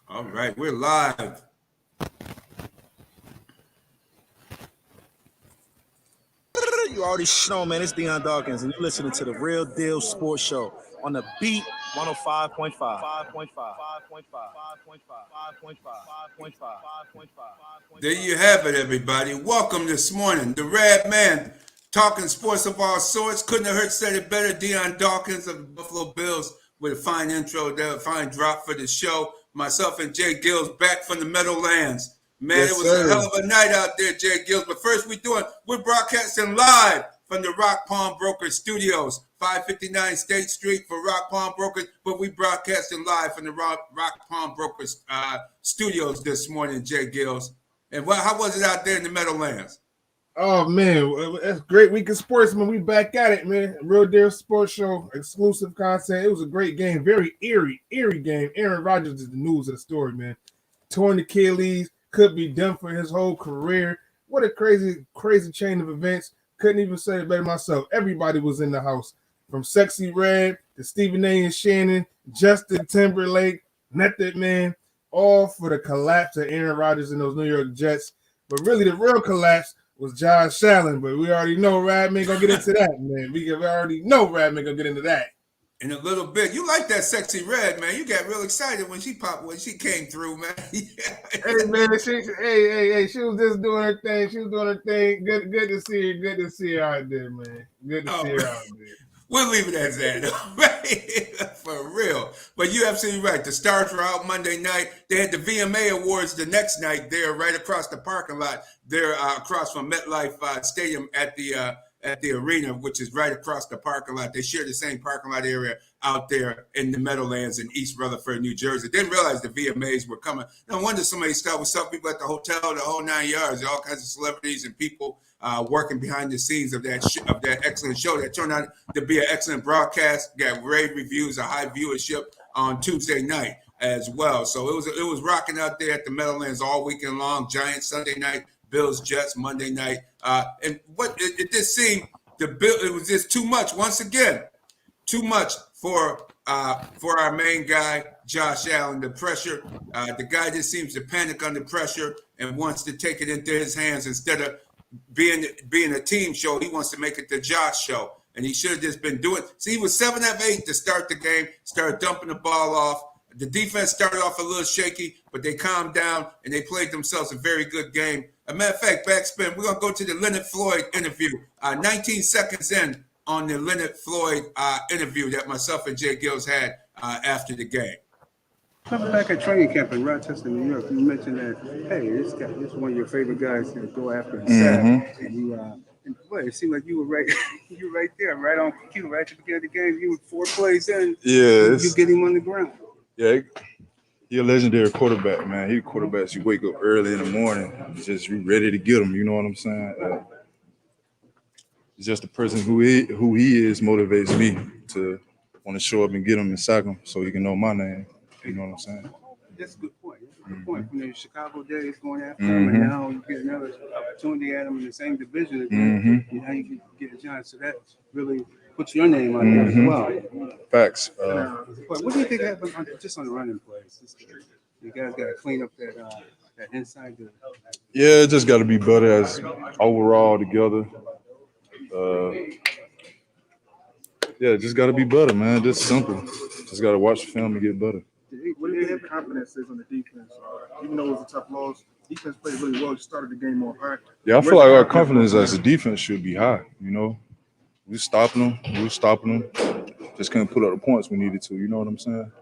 All right, we're live. You already know, man. It's Deion Dawkins, and you're listening to the Real Deal Sports Show on the Beat 105.5. There you have it, everybody. Welcome this morning. The Red Man talking sports of all sorts. Couldn't have heard said it better. Deion Dawkins of the Buffalo Bills with a fine intro there, a fine drop for the show. Myself and J-GILLZ back from the Meadowlands. Man, Yes, it was sir. a hell of a night out there, J-GILLZ. But first, we're broadcasting live from the Rock Palm Brokers Studios, 559 State Street for Rock Palm Brokers. But we broadcasting live from the Rock Palm Brokers Studios this morning, J-GILLZ. And how was it out there in the Meadowlands? Oh man, that's a great week of sports, man. We back at it, man. Real Deal Sports Show, exclusive content. It was a great game, very eerie game. Aaron Rodgers is the news of the story, man. Torn Achilles, could be done for his whole career. What a crazy chain of events. Couldn't even say it better myself. Everybody was in the house, from Sexy Red to Stephen A. and Shannon, Justin Timberlake, Method Man, all for the collapse of Aaron Rodgers and those New York Jets. But really, the real collapse was Josh Allen. But we already know Radman gonna get into that, man. We already know Radman gonna get into that in a little bit. You like that Sexy Red, man. You got real excited when she came through, man. Hey man, she was just doing her thing. She was doing her thing. Good to see her. Good to see her out there, man. Good to see her out there. We'll leave it as that, right? For real. But you're absolutely right. The Stars were out Monday night. They had the VMA Awards the next night there, right across the parking lot. There, across from MetLife Stadium at the arena, which is right across the parking lot. They share the same parking lot area out there in the Meadowlands in East Rutherford, New Jersey. Didn't realize the VMAs were coming. No wonder somebody stopped with some people at the hotel, the whole 9 yards, all kinds of celebrities and people working behind the scenes of that excellent show that turned out to be an excellent broadcast. Got rave reviews, a high viewership on Tuesday night as well. So it was rocking out there at the Meadowlands all weekend long. Giants Sunday night, Bills Jets Monday night, and what it just seemed it was just too much once again, too much for our main guy Josh Allen. The pressure, the guy just seems to panic under pressure and wants to take it into his hands instead of being a team show. He wants to make it the Josh show, and he should have just been doing. See, he was 7 of 8 to start the game, started dumping the ball off. The defense started off a little shaky, but they calmed down and they played themselves a very good game. As a matter of fact, backspin, we're going to go to the Leonard Floyd interview. 19 seconds in on the Leonard Floyd interview that myself and J-GILLZ had after the game. Coming back at training camp in Rochester, New York, you mentioned that, hey, this is one of your favorite guys to go after and sack. And you, it seemed like you were right, you were right there, right on cue, right at the beginning of the game. You were 4 plays in. Yeah, you get him on the ground. Yeah, he's a legendary quarterback, man. He's quarterbacks you wake up early in the morning, just ready to get him. You know what I'm saying? Just the person who he is motivates me to want to show up and get him and sack him so he can know my name. You know what I'm saying? That's a good point. That's a good point. From the Chicago days going after him, and now you get another opportunity at him in the same division again. And how you get a chance. So that really puts your name on there as well. Facts. But what do you think happened just on the running plays? You guys got to clean up that inside. Yeah, it just got to be better as overall together. Yeah, just got to be better, man. Just simple. Just got to watch the film and get better. What do you have confidence is on the defense? Even though it was a tough loss, defense played really well. You started the game on high. Yeah, I feel like our confidence as a defense should be high. You know, we were stopping them. Just couldn't put up the points we needed to. You know what I'm saying?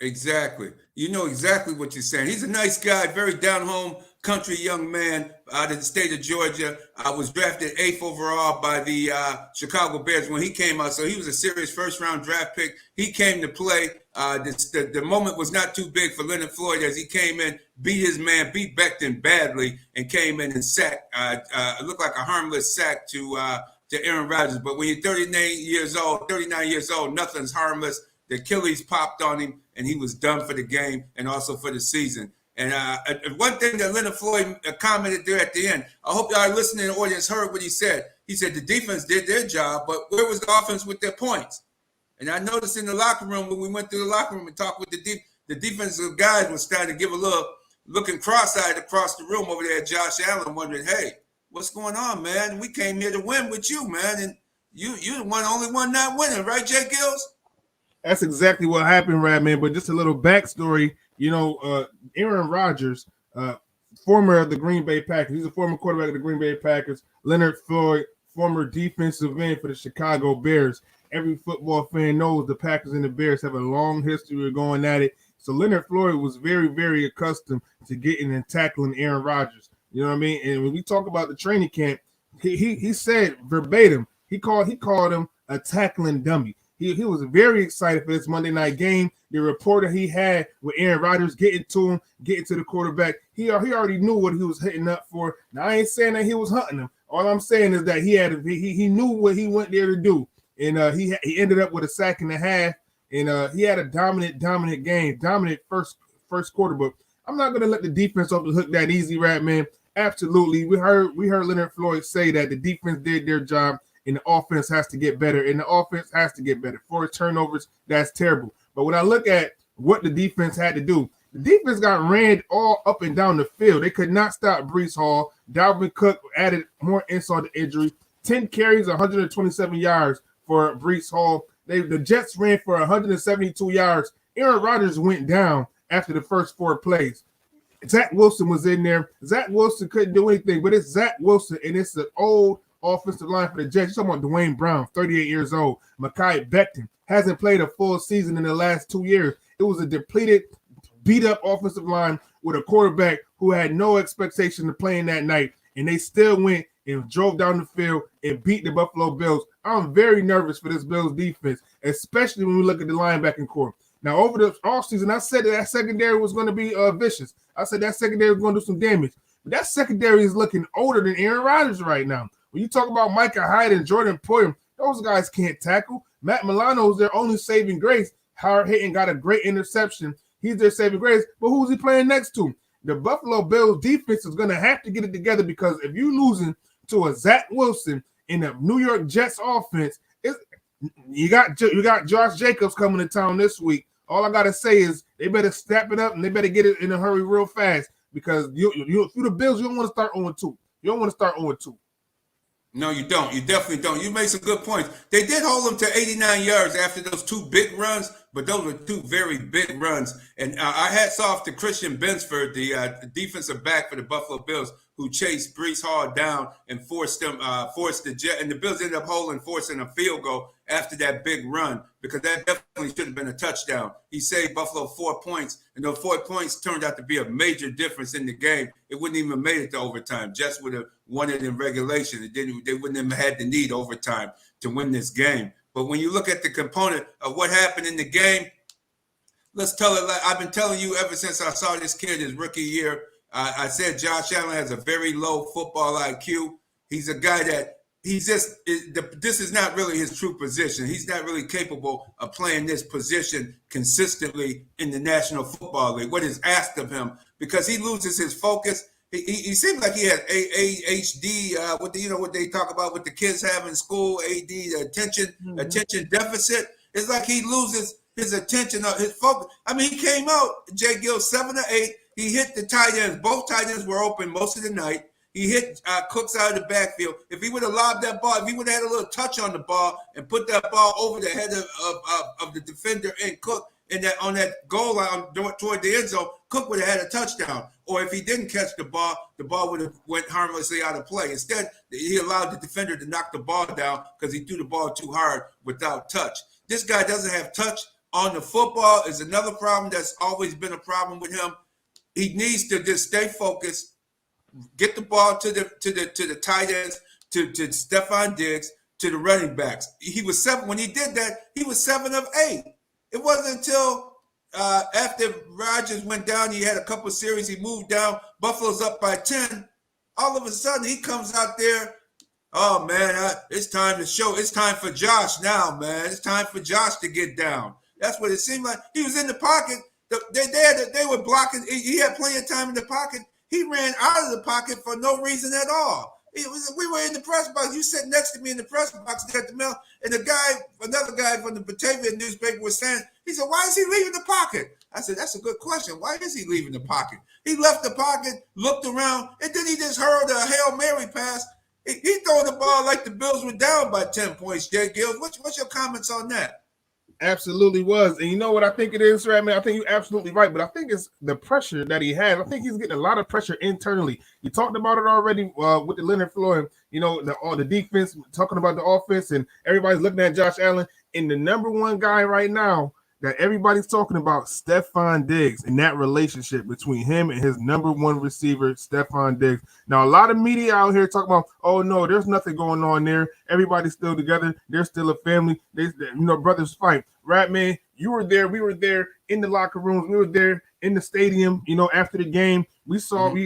Exactly. You know exactly what you're saying. He's a nice guy, very down-home country young man out of the state of Georgia. Was drafted 8th overall by the Chicago Bears when he came out. So he was a serious first-round draft pick. He came to play. The moment was not too big for Leonard Floyd as he came in, beat his man, beat Becton badly, and came in and sacked. It looked like a harmless sack to Aaron Rodgers. But when you're 39 years old, nothing's harmless. The Achilles popped on him, and he was done for the game and also for the season. And one thing that Leonard Floyd commented there at the end, I hope y'all listening to the audience heard what he said. He said the defense did their job, but where was the offense with their points? And I noticed in the locker room when we went through the locker room and talked with the the defensive guys were starting to give a little looking cross-eyed across the room over there at Josh Allen, wondering, hey, what's going on, man? We came here to win with you, man. And you the only one not winning, right, J-GILLZ? That's exactly what happened, Radman. But just a little backstory, Aaron Rodgers, former of the Green Bay Packers. He's a former quarterback of the Green Bay Packers. Leonard Floyd, former defensive end for the Chicago Bears. Every football fan knows the Packers and the Bears have a long history of going at it. So Leonard Floyd was very, very accustomed to getting and tackling Aaron Rodgers. You know what I mean? And when we talk about the training camp, he said verbatim, he called him a tackling dummy. He was very excited for this Monday night game. The reporter he had with Aaron Rodgers getting to the quarterback, he already knew what he was hitting up for. Now, I ain't saying that he was hunting him. All I'm saying is that he knew what he went there to do. And he ended up with a sack and a half. And he had a dominant game, dominant first quarter. But I'm not going to let the defense off the hook that easy, Radman. Absolutely. We heard Leonard Floyd say that the defense did their job. And the offense has to get better. 4 turnovers, that's terrible. But when I look at what the defense had to do, the defense got ran all up and down the field. They could not stop Breece Hall. Dalvin Cook added more insult to injury. 10 carries, 127 yards for Breece Hall. The Jets ran for 172 yards. Aaron Rodgers went down after the first 4 plays. Zach Wilson was in there. Zach Wilson couldn't do anything, but it's Zach Wilson, and it's an old offensive line for the Jets. You're talking about Dwayne Brown, 38 years old. Mekhi Becton hasn't played a full season in the last 2 years. It was a depleted, beat-up offensive line with a quarterback who had no expectation of playing that night, and they still went and drove down the field and beat the Buffalo Bills. I'm very nervous for this Bills defense, especially when we look at the linebacking core. Now, over the offseason, I said that secondary was going to be vicious. I said that secondary was going to do some damage. But that secondary is looking older than Aaron Rodgers right now. When you talk about Micah Hyde and Jordan Poyer, those guys can't tackle. Matt Milano is their only saving grace. Howard Hayden got a great interception. He's their saving grace. But who's he playing next to? The Buffalo Bills defense is going to have to get it together, because if you're losing to a Zach Wilson in the New York Jets offense, you got Josh Jacobs coming to town this week. All I got to say is they better step it up and they better get it in a hurry real fast, because you the Bills, you don't want to start 0-2. You don't want to start 0-2. No, you don't. You definitely don't. You made some good points. They did hold them to 89 yards after those 2 big runs, but those were 2 very big runs. And I hats off to Christian Bensford, the defensive back for the Buffalo Bills, who chased Breece Hall down and forced the Jet. And the Bills ended up forcing a field goal after that big run, because that definitely should have been a touchdown. He saved Buffalo 4 points, and those 4 points turned out to be a major difference in the game. It wouldn't even made it to overtime. Jets would have won it in regulation. They wouldn't have had to need overtime to win this game. But when you look at the component of what happened in the game, let's tell it like I've been telling you ever since I saw this kid his rookie year. I said Josh Allen has a very low football IQ. He's a guy that this is not really his true position. He's not really capable of playing this position consistently in the National Football League. What is asked of him, because he loses his focus. He seems like he has ADHD, what they talk about with the kids have in school, AD, attention deficit. It's like he loses his attention, his focus. I mean, he came out, J-GILLZ, 7 of 8. He hit the tight ends. Both tight ends were open most of the night. He hit Cooks out of the backfield. If he would have lobbed that ball, if he would have had a little touch on the ball and put that ball over the head of the defender and Cook on that goal line toward the end zone, Cook would have had a touchdown. Or if he didn't catch the ball would have went harmlessly out of play. Instead, he allowed the defender to knock the ball down because he threw the ball too hard without touch. This guy doesn't have touch on the football. Is another problem that's always been a problem with him. He needs to just stay focused, get the ball to the tight ends, to Stephon Diggs, to the running backs. He was 7 when he did that. He was 7 of 8. It wasn't until after Rodgers went down, he had a couple of series. He moved down. Buffalo's up by 10. All of a sudden, he comes out there. Oh man, it's time to show. It's time for Josh now, man. It's time for Josh to get down. That's what it seemed like. He was in the pocket. They were blocking. He had plenty of time in the pocket. He ran out of the pocket for no reason at all. We were in the press box. You sitting next to me in the press box at the mill, and another guy from the Batavia newspaper was saying, he said, why is he leaving the pocket? I said, that's a good question. Why is he leaving the pocket? He left the pocket, looked around, and then he just hurled a Hail Mary pass. He threw the ball like the Bills were down by 10 points, J-GILLZ. What's your comments on that? Absolutely was. And you know what I think it is, right, man? I think you're absolutely right, but I think it's the pressure that he has. I think he's getting a lot of pressure internally. You talked about it already with the Leonard Floyd, all the defense, talking about the offense, and everybody's looking at Josh Allen. And the number one guy right now that everybody's talking about, Stefon Diggs, and that relationship between him and his number one receiver, Stefon Diggs. Now, a lot of media out here talking about, oh, no, there's nothing going on there. Everybody's still together. They're still a family. Brothers fight. Right, man? You were there. We were there in the locker rooms. We were there in the stadium, after the game. We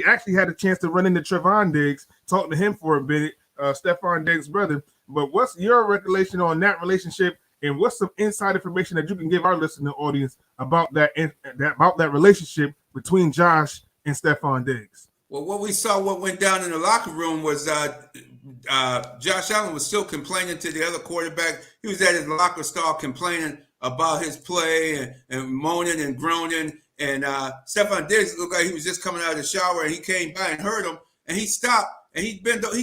actually had a chance to run into Trevon Diggs, talk to him for a bit, Stefon Diggs' brother. But what's your recollection on that relationship? And what's some inside information that you can give our listening audience about that relationship between Josh and Stefon Diggs? Well, what we saw, what went down in the locker room was Josh Allen was still complaining to the other quarterback. He was at his locker stall complaining about his play and moaning and groaning. And Stefon Diggs looked like he was just coming out of the shower, and he came by and heard him, and he stopped. And he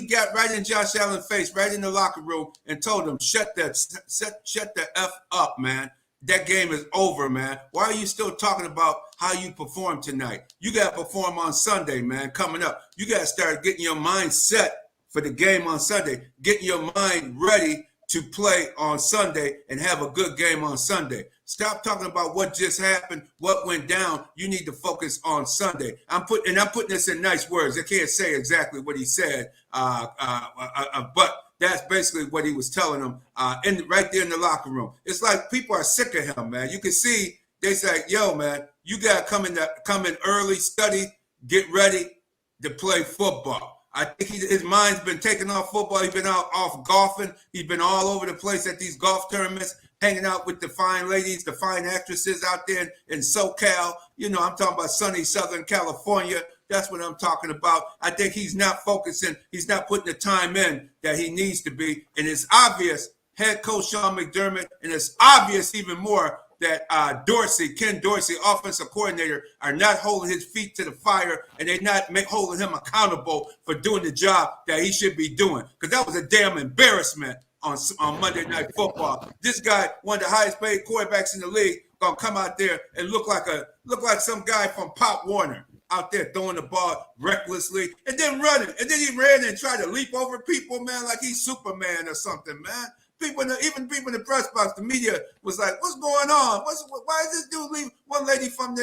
got right in Josh Allen's face, right in the locker room, and told him, shut the F up, man. That game is over, man. Why are you still talking about how you performed tonight? You got to perform on Sunday, man, coming up. You got to start getting your mind set for the game on Sunday, getting your mind ready to play on Sunday and have a good game on Sunday. Stop talking about what just happened, what went down. You need to focus on Sunday. I'm putting this in nice words. I can't say exactly what he said, but that's basically what he was telling them right there in the locker room. It's like people are sick of him, man. You can see they say, yo, man, you got to come in early, study, get ready to play football. I think his mind's been taken off football. He's been off golfing. He's been all over the place at these golf tournaments, hanging out with the fine ladies, the fine actresses out there in SoCal. I'm talking about sunny Southern California. That's what I'm talking about. I think he's not focusing. He's not putting the time in that he needs to be. And it's obvious, head coach Sean McDermott, and it's obvious even more that Ken Dorsey, offensive coordinator, are not holding his feet to the fire, and they're not holding him accountable for doing the job that he should be doing. Because that was a damn embarrassment on Monday Night Football. This guy, one of the highest paid quarterbacks in the league, gonna come out there and look like some guy from Pop Warner out there throwing the ball recklessly and then running. And then he ran and tried to leap over people, man, like he's Superman or something, man. Even people in the press box, the media was like, "What's going on? Why is this dude leaving?" One lady from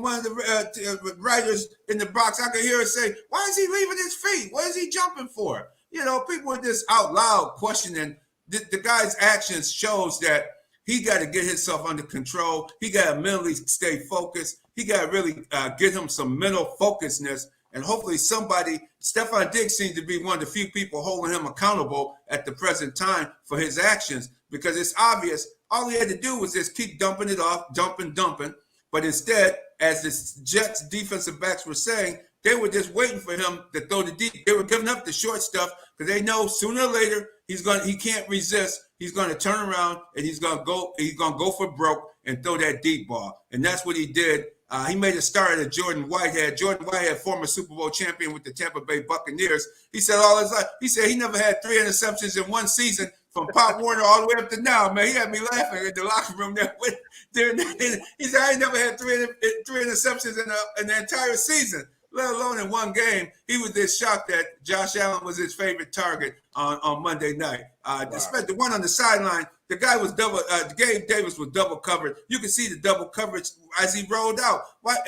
one of the writers in the box, I could hear her say, "Why is he leaving his feet? What is he jumping for?" People were just out loud questioning the guy's actions. Shows that he got to get himself under control. He got to mentally stay focused. He got to really get him some mental focusness. And hopefully Stefon Diggs seems to be one of the few people holding him accountable at the present time for his actions, because it's obvious all he had to do was just keep dumping it off, dumping. But instead, as the Jets defensive backs were saying, they were just waiting for him to throw the deep. They were giving up the short stuff because they know sooner or later he can't resist. He's going to turn around and he's going to go for broke and throw that deep ball. And that's what he did. He made a start at Jordan Whitehead. Jordan Whitehead, former Super Bowl champion with the Tampa Bay Buccaneers. He said all his life, he never had 3 interceptions in one season from Pop Warner all the way up to now, man. He had me laughing in the locker room there. He said, I ain't never had 3 interceptions in the entire season, let alone in one game. He was just shocked that Josh Allen was his favorite target on Monday night. Despite the one on the sideline, the guy was Gabe Davis was double covered. You can see the double coverage as he rolled out. Why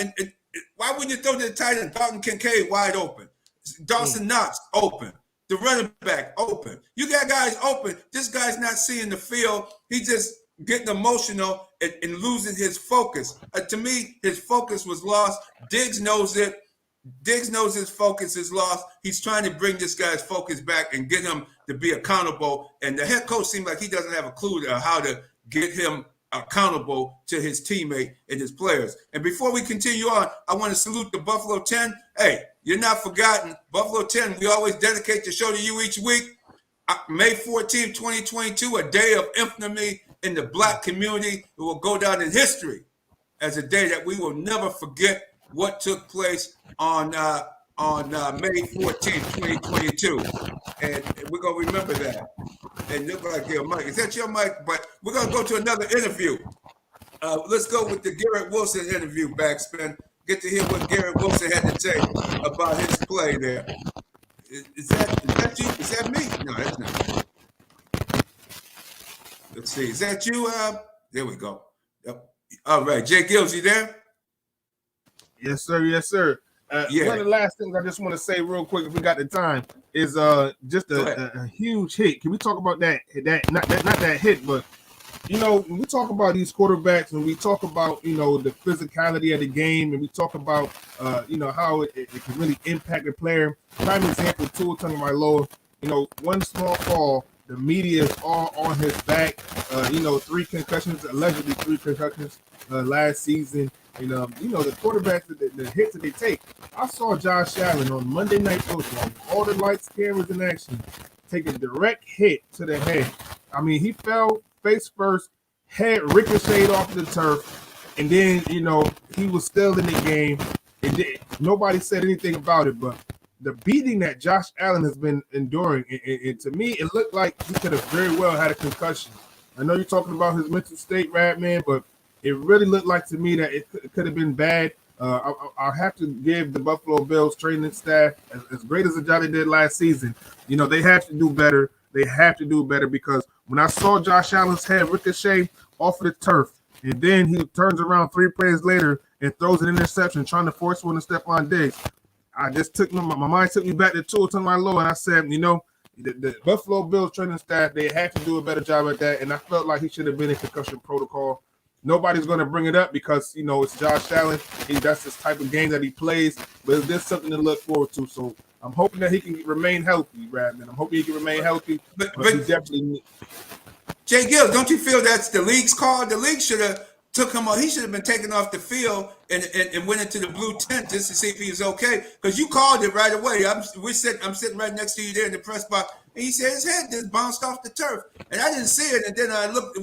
wouldn't you throw to the tight end? Dalton Kincaid wide open. Dawson Knox open. The running back open. You got guys open. This guy's not seeing the field. He's just getting emotional and losing his focus. To me, his focus was lost. Diggs knows it. Diggs knows his focus is lost. He's trying to bring this guy's focus back and get him to be accountable. And the head coach seems like he doesn't have a clue how to get him accountable to his teammate and his players. And before we continue on, I want to salute the Buffalo 10. Hey, you're not forgotten. Buffalo 10, we always dedicate the show to you each week. May 14, 2022, a day of infamy in the Black community. It will go down in history as a day that we will never forget what took place on May 14th, 2022. And we're going to remember that. And look like your mic. Is that your mic? But we're going to go to another interview. Let's go with the Garrett Wilson interview, Backspin. Get to hear what Garrett Wilson had to say about his play there. Is that you? Is that me? No, that's not. Let's see. Is that you? There we go. Yep. All right. J-GILLZ, you there? Yes, sir. Yes, sir. Yeah. One of the last things I just want to say real quick, if we got the time, is just a huge hit. Can we talk about that? Not that hit, but you know, when we talk about these quarterbacks and we talk about, you know, the physicality of the game and we talk about, you know, how it can really impact the player. Prime example, Tua Tagovailoa, you know, one small fall, the media is all on his back. You know, 3 concussions, allegedly 3 concussions last season. And, you know, the quarterbacks, the hits that they take. I saw Josh Allen on Monday Night Football, all the lights, cameras in action, take a direct hit to the head. I mean, he fell face first, head ricocheted off the turf, and then, you know, he was still in the game. Nobody said anything about it, but the beating that Josh Allen has been enduring, and to me, it looked like he could have very well had a concussion. I know you're talking about his mental state, Radman, but it really looked like to me that it could have been bad. I'll have to give the Buffalo Bills training staff, as great as the job they did last season, you know, they have to do better. They have to do better, because when I saw Josh Allen's head ricochet off of the turf, and then he turns around 3 plays later and throws an interception, trying to force one to Stephon Diggs, I just took my mind took me back to Tua Tagovailoa, and I said, you know, the Buffalo Bills training staff, they have to do a better job at that, and I felt like he should have been in concussion protocol. Nobody's going to bring it up because, you know, it's Josh Allen. That's this type of game that he plays, but it's just something to look forward to. So I'm hoping that he can remain healthy, Radman. I'm hoping he can remain healthy, but he definitely. J-GILLZ, don't you feel that's the league's call? The league should have took him off. He should have been taken off the field and went into the blue tent just to see if he was okay. Because you called it right away. I'm sitting right next to you there in the press box, and he said his head just bounced off the turf, and I didn't see it. And then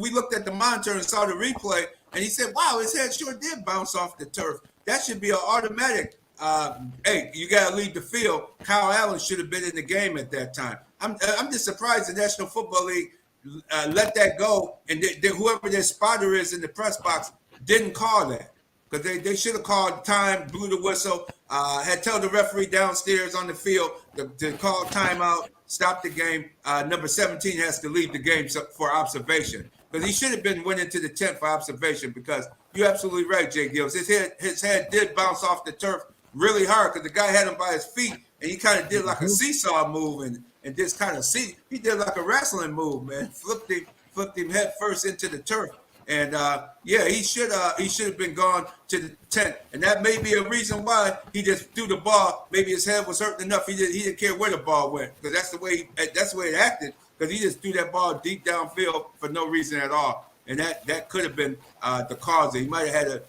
we looked at the monitor and saw the replay, and he said, "Wow, his head sure did bounce off the turf. That should be an automatic. Hey, you got to leave the field." Kyle Allen should have been in the game at that time. I'm just surprised the National Football League let that go, and whoever their spotter is in the press box didn't call that, because they should have called time, blew the whistle, had told the referee downstairs on the field to call timeout, stop the game. Number 17 has to leave the game for observation, because he should have went into the tent for observation, because you're absolutely right, J-GILLZ. His head did bounce off the turf really hard, because the guy had him by his feet, and he kind of did like a seesaw move, and just kind of he did like a wrestling move, man. Flipped him head first into the turf. And yeah, he should have been gone to the tent. And that may be a reason why he just threw the ball. Maybe his head was hurting enough he didn't care where the ball went, because that's the way it acted, because he just threw that ball deep downfield for no reason at all. And that could have been the cause. He might have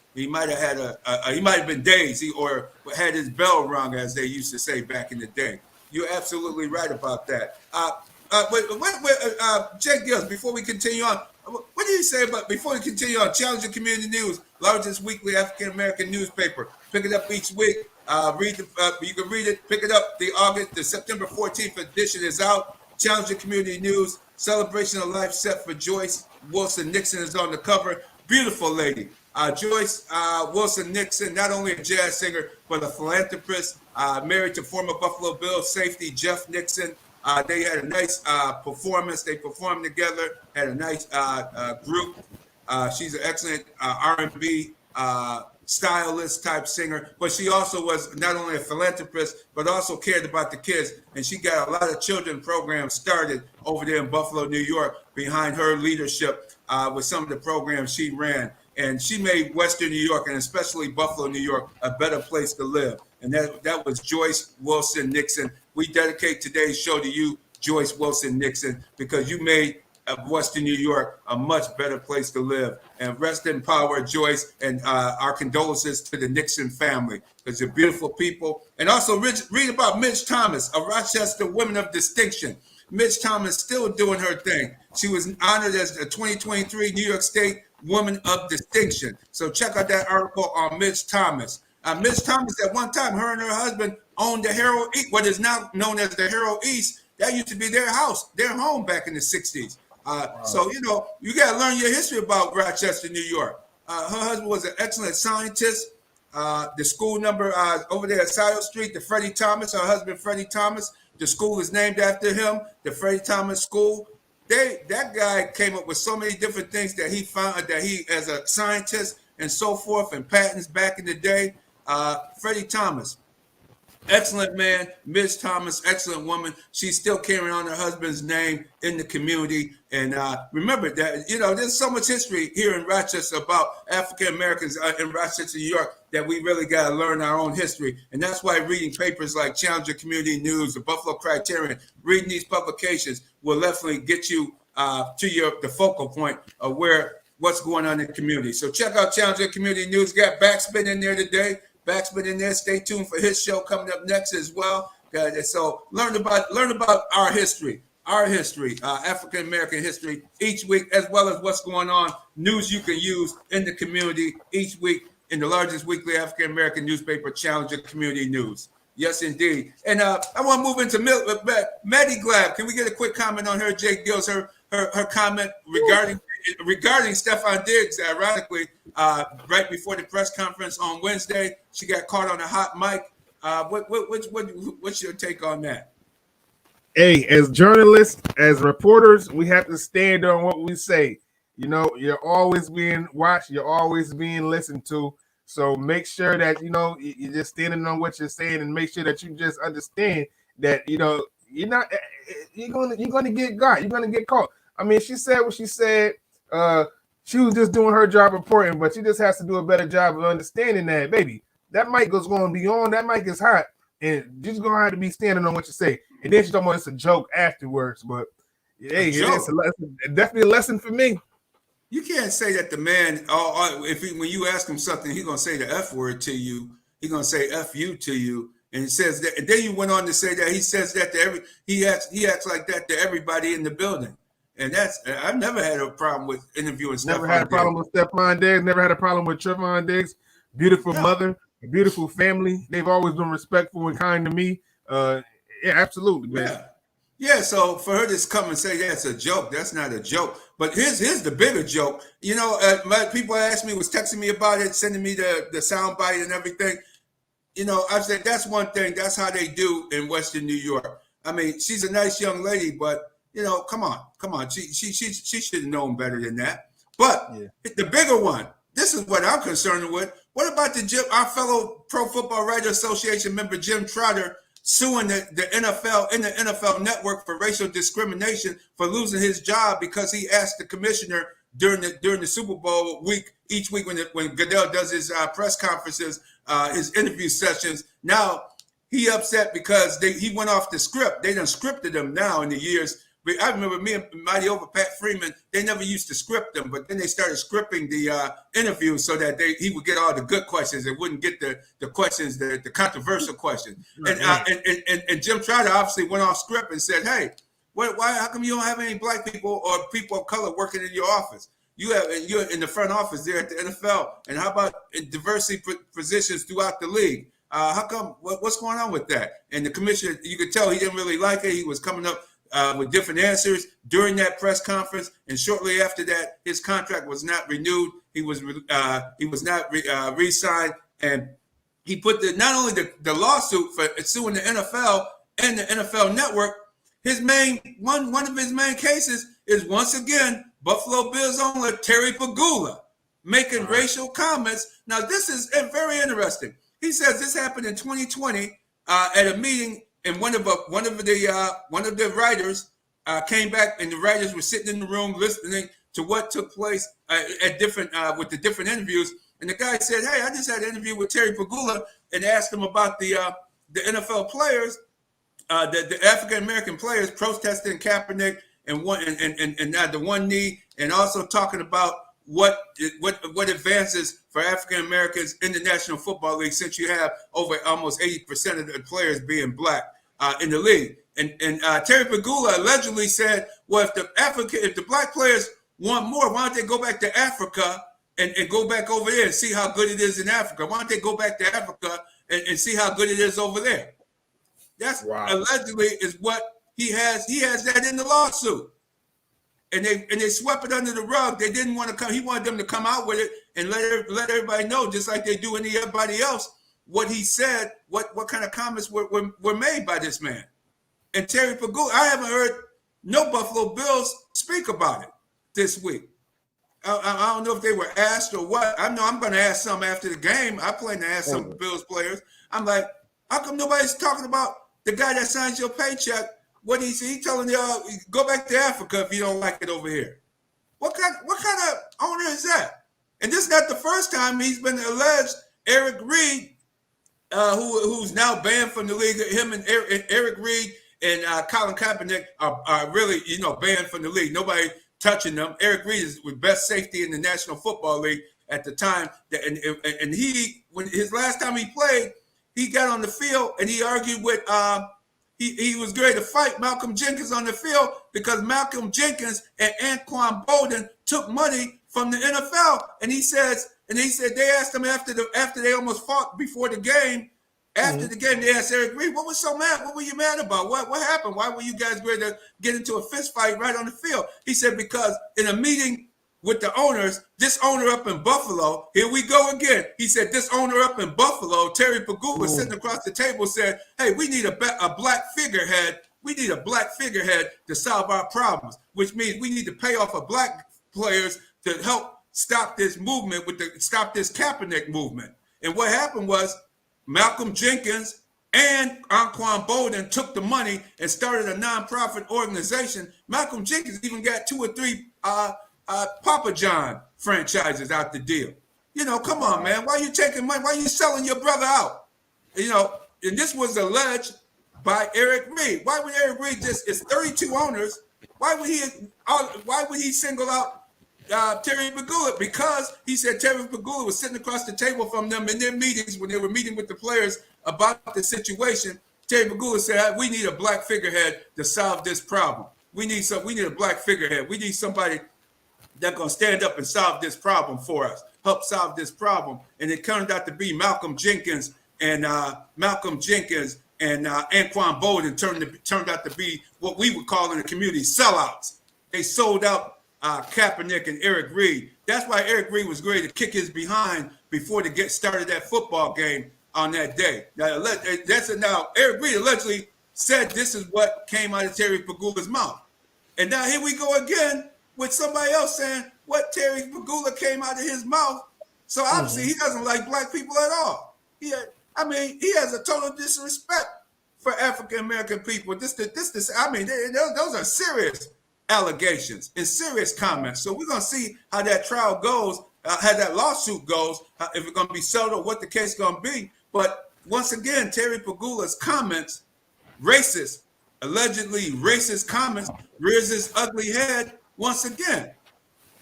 been dazed, or had his bell rung, as they used to say back in the day. You're absolutely right about that. J-GILLZ, before we continue on, what do you say about, before we continue on, Challenger Community News, largest weekly African-American newspaper. Pick it up each week. You can read it, pick it up. The September 14th edition is out. Challenger Community News, celebration of life set for Joyce Wilson Nixon is on the cover. Beautiful lady. Joyce Wilson Nixon, not only a jazz singer, but a philanthropist, married to former Buffalo Bills safety Jeff Nixon. They had a nice performance. They performed together, had a nice group. She's an excellent R&B stylist type singer, but she also was not only a philanthropist, but also cared about the kids. And she got a lot of children programs started over there in Buffalo, New York, behind her leadership with some of the programs she ran. And she made Western New York, and especially Buffalo, New York, a better place to live. And that was Joyce Wilson Nixon. We dedicate today's show to you, Joyce Wilson Nixon, because you made Western New York a much better place to live. And rest in power, Joyce, and our condolences to the Nixon family, because they're beautiful people. And also read about Mitch Thomas, a Rochester woman of distinction. Mitch Thomas still doing her thing. She was honored as the 2023 New York State woman of distinction. So check out that article on Ms. Thomas. Ms. Thomas, at one time, her and her husband owned the Herald East, what is now known as the Herald East. That used to be their house, their home back in the 60s. So, you know, you got to learn your history about Rochester, New York. Her husband was an excellent scientist. The school number over there at Zeal Street, the Freddie Thomas, her husband Freddie Thomas, the school is named after him, the Freddie Thomas School. That guy came up with so many different things that he found, that he, as a scientist and so forth, and patents back in the day. Freddie Thomas, excellent man. Ms. Thomas, excellent woman. She's still carrying on her husband's name in the community. And remember that, you know, there's so much history here in Rochester about African Americans in Rochester, New York, that we really got to learn our own history. And that's why reading papers like Challenger Community News, the Buffalo Criterion, reading these publications will definitely get you to the focal point of what's going on in the community. So check out Challenger Community News. Got Backspin in there today. Backspin in there. Stay tuned for his show coming up next as well. So learn about our history, African American history each week, as well as what's going on, news you can use in the community each week in the largest weekly African American newspaper, Challenger Community News. Yes, indeed. And I want to move into Maddie Glab. Can we get a quick comment on her, J-GILLZ, her comment regarding Stephon Diggs? Ironically, right before the press conference on Wednesday, she got caught on a hot mic. What's your take on that? Hey, as journalists, as reporters, we have to stand on what we say. You know, you're always being watched. You're always being listened to. So make sure that, you know, you're just standing on what you're saying, and make sure that you just understand that, you know, you're going to get got. You're going to get caught. I mean, she said what she said. She was just doing her job reporting, but she just has to do a better job of understanding that, baby, that mic is going to be on. That mic is hot, and you're just going to have to be standing on what you say. And then she's talking about it's a joke afterwards, but hey, it's a lesson, definitely a lesson for me. You can't say that the man, when you ask him something, he's going to say the F word to you. He's going to say F you to you. And he says that. And then you went on to say that he says that to he acts like that to everybody in the building. And I've never had a problem with interviewing Stephon Diggs. Never had a problem with Stephon Diggs. Never had a problem with Trevon Diggs. Beautiful mother, a beautiful family. They've always been respectful and kind to me. Yeah, absolutely, man. Yeah, so for her to come and say that's a joke, that's not a joke. But here's the bigger joke. You know, people asked me, was texting me about it, sending me the sound bite and everything. You know, I said that's one thing. That's how they do in Western New York. I mean, she's a nice young lady, but you know, come on. She should have known better than that. But the bigger one, this is what I'm concerned with. What about our fellow Pro Football Writers Association member Jim Trotter suing the NFL in the NFL Network for racial discrimination for losing his job because he asked the commissioner during the Super Bowl week, each week when Goodell does his press conferences, his interview sessions. Now he upset because he went off the script. They done scripted him now in the years. I remember me and Mighty Over Pat Freeman, they never used to script them, but then they started scripting the interviews so that he would get all the good questions and wouldn't get the questions, the controversial questions. And Jim Trotter obviously went off script and said, hey, how come you don't have any black people or people of color working in your office? You're in the front office there at the NFL. And how about diversity positions throughout the league? How come, what's going on with that? And the commissioner, you could tell he didn't really like it. He was coming up with different answers during that press conference, and shortly after that, his contract was not renewed. He was not re-signed, and he put not only the lawsuit for suing the NFL and the NFL Network. One of his main cases is once again Buffalo Bills owner Terry Pagula making racial comments. Now this is very interesting. He says this happened in 2020 at a meeting. And one of the writers came back, and the writers were sitting in the room listening to what took place at with the different interviews. And the guy said, "Hey, I just had an interview with Terry Pagula and asked him about the NFL players, the African American players protesting Kaepernick and the one knee, and also talking about what advances for African Americans in the National Football League, since you have over almost 80% of the players being black in the league." And Terry Pagula allegedly said, well, if the black players want more? Why don't they go back to Africa and go back over there and see how good it is in Africa? Why don't they go back to Africa and see how good it is over there? That's allegedly is what he has. He has that in the lawsuit. And they swept it under the rug. They didn't want to come. He wanted them to come out with it and let everybody know, just like they do anybody else, what he said, what kind of comments were made by this man. And Terry Pagula, I haven't heard no Buffalo Bills speak about it this week. I don't know if they were asked or what. I know I'm going to ask some after the game. I plan to ask some Bills players. I'm like, how come nobody's talking about the guy that signs your paycheck? What he telling y'all, go back to Africa if you don't like it over here. What kind of owner is that? And this is not the first time he's been alleged. Eric Reed, who's now banned from the league, him and Eric Reed and Colin Kaepernick are really, banned from the league. Nobody touching them. Eric Reed was best safety in the National Football League at the time. And when his last time he played, he got on the field and he argued with he was ready to fight Malcolm Jenkins on the field because Malcolm Jenkins and Anquan Bolden took money from the NFL. And he said they asked him after they almost fought before the game. After the game, they asked Eric Reed, what was so mad? What were you mad about? What happened? Why were you guys ready to get into a fist fight right on the field? He said, because in a meeting with the owners, this owner up in Buffalo, here we go again. He said, this owner up in Buffalo, Terry Pagula, sitting across the table, said, hey, we need a black figurehead. We need a black figurehead to solve our problems, which means we need to pay off of black players to help stop this movement, stop this Kaepernick movement. And what happened was Malcolm Jenkins and Anquan Bolden took the money and started a nonprofit organization. Malcolm Jenkins even got 2 or 3 Papa John franchises out the deal. Come on, man. Why are you taking money? Why are you selling your brother out? And this was alleged by Eric Reed. Why would Eric Reed it's 32 owners. Why would he single out Terry Pagula? Because he said Terry Pagula was sitting across the table from them in their meetings when they were meeting with the players about the situation. Terry Pagula said, we need a black figurehead to solve this problem. We need a black figurehead. We need somebody that's going to stand up and solve this problem for us, help solve this problem. And it turned out to be Malcolm Jenkins and Anquan Bolden turned out to be what we would call in the community sellouts. They sold out Kaepernick and Eric Reed. That's why Eric Reed was ready to kick his behind before they started that football game on that day. Now Eric Reed allegedly said this is what came out of Terry Pagula's mouth. And now here we go again with somebody else saying what Terry Pagula came out of his mouth. So obviously he doesn't like black people at all. He has a total disrespect for African American people. Those are serious allegations and serious comments. So we're gonna see how that trial goes, how that lawsuit goes, if it's gonna be settled or what the case is gonna be. But once again, Terry Pagula's comments, allegedly racist comments, rears his ugly head once again.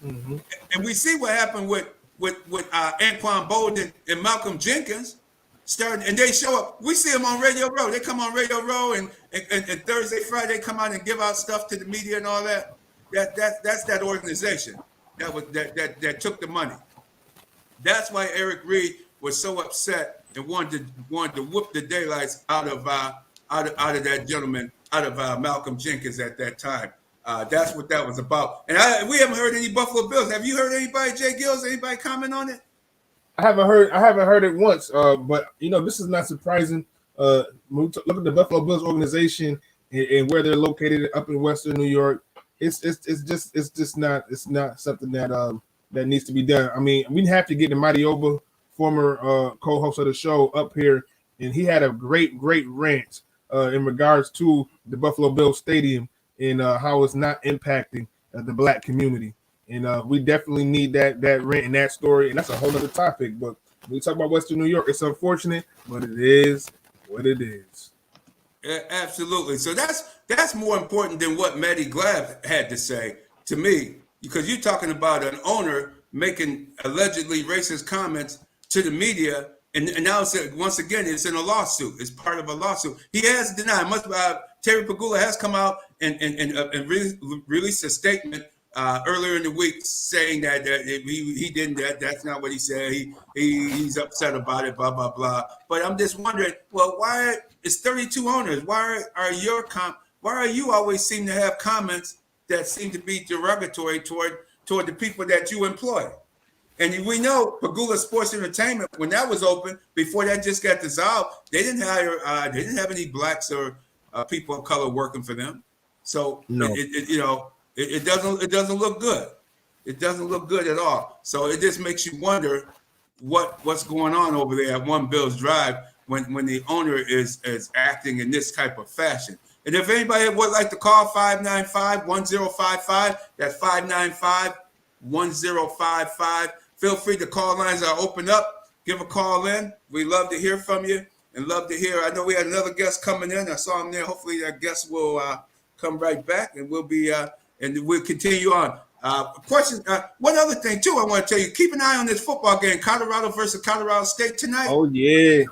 And we see what happened with Anquan Bolden and Malcolm Jenkins. And they show up. We see them on Radio Row. They come on Radio Row and Thursday, Friday, come out and give out stuff to the media and all that. That's that organization that took the money. That's why Eric Reed was so upset and wanted to whoop the daylights out of that gentleman, out of Malcolm Jenkins at that time. That's what that was about. And we haven't heard any Buffalo Bills. Have you heard anybody, J-GILLZ? Anybody comment on it? I haven't heard it once, but this is not surprising. When we look at the Buffalo Bills organization and where they're located up in Western New York, it's just not something that needs to be done. I mean, we have to get the Mighty Oba, former co-host of the show, up here, and he had a great rant in regards to the Buffalo Bills Stadium and how it's not impacting the black community. And we definitely need that rant and that story. And that's a whole other topic. But when we talk about Western New York, it's unfortunate, but it is what it is. Yeah, absolutely. So that's more important than what Matty Glab had to say to me, because you're talking about an owner making allegedly racist comments to the media. And now once again, it's in a lawsuit. It's part of a lawsuit. He has denied. Terry Pagula has come out and released a statement earlier in the week saying that he didn't. That's not what he said. He's upset about it. Blah blah blah. But I'm just wondering. Well, why it's 32 owners? Why are you always seem to have comments that seem to be derogatory toward the people that you employ? And we know Pagula Sports Entertainment, when that was open, before that just got dissolved, they didn't have any blacks or people of color working for them. So No. it doesn't look good. It doesn't look good at all. So it just makes you wonder what's going on over there at One Bills Drive when the owner is acting in this type of fashion. And if anybody would like to call 595-1055, that's 595-1055. Feel free. The call lines are open up. Give a call in. We love to hear from you and love to hear. I know we had another guest coming in. I saw him there. Hopefully that guest will come right back, and we'll continue on. Question. One other thing too, I want to tell you. Keep an eye on this football game, Colorado versus Colorado State tonight. Oh yeah.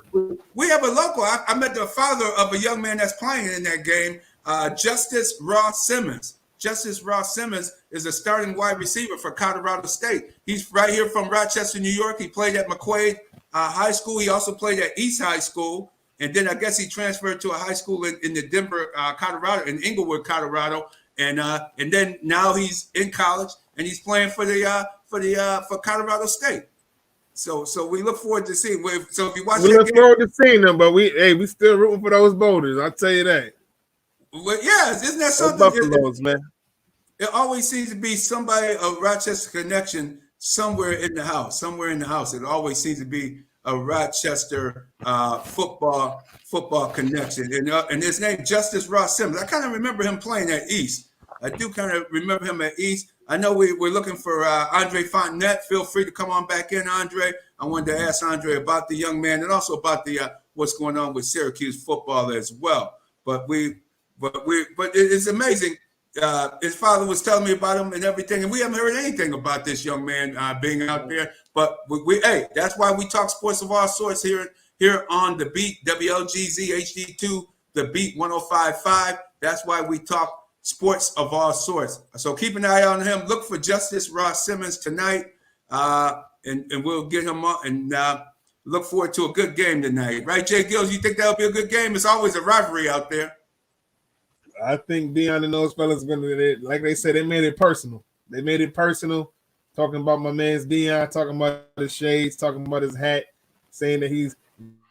We have a local. I met the father of a young man that's playing in that game, Justice Ross Simmons. Justice Ross Simmons is a starting wide receiver for Colorado State. He's right here from Rochester, New York. He played at McQuaid High School. He also played at East High School. And then I guess he transferred to a high school in the Denver, Colorado, in Inglewood, Colorado. And then now he's in college and he's playing for Colorado State. So we look forward to seeing. So if you watch, we look forward to seeing them, but we still rooting for those Boulders. I'll tell you that. Well, yes, isn't that something? Buffaloes, man. It always seems to be somebody of Rochester connection somewhere in the house. Somewhere in the house, it always seems to be a Rochester football connection. And his name, Justice Ross Simmons. I kind of remember him playing at East. I do kind of remember him at East. I know we're looking for Andre Fontenette. Feel free to come on back in, Andre. I wanted to ask Andre about the young man and also about the what's going on with Syracuse football as well. But it's amazing. His father was telling me about him and everything, and we haven't heard anything about this young man being out there. But that's why we talk sports of all sorts here on the Beat, WLGZ HD2, the Beat 105.5. That's why we talk sports of all sorts. So keep an eye on him. Look for Justice Ross Simmons tonight, and we'll get him on and look forward to a good game tonight. Right, J-GILLZ, you think that'll be a good game? It's always a rivalry out there. I think Deion and those fellas are going to, like they said, they made it personal. They made it personal, talking about my man's Deion, talking about his shades, talking about his hat, saying that he's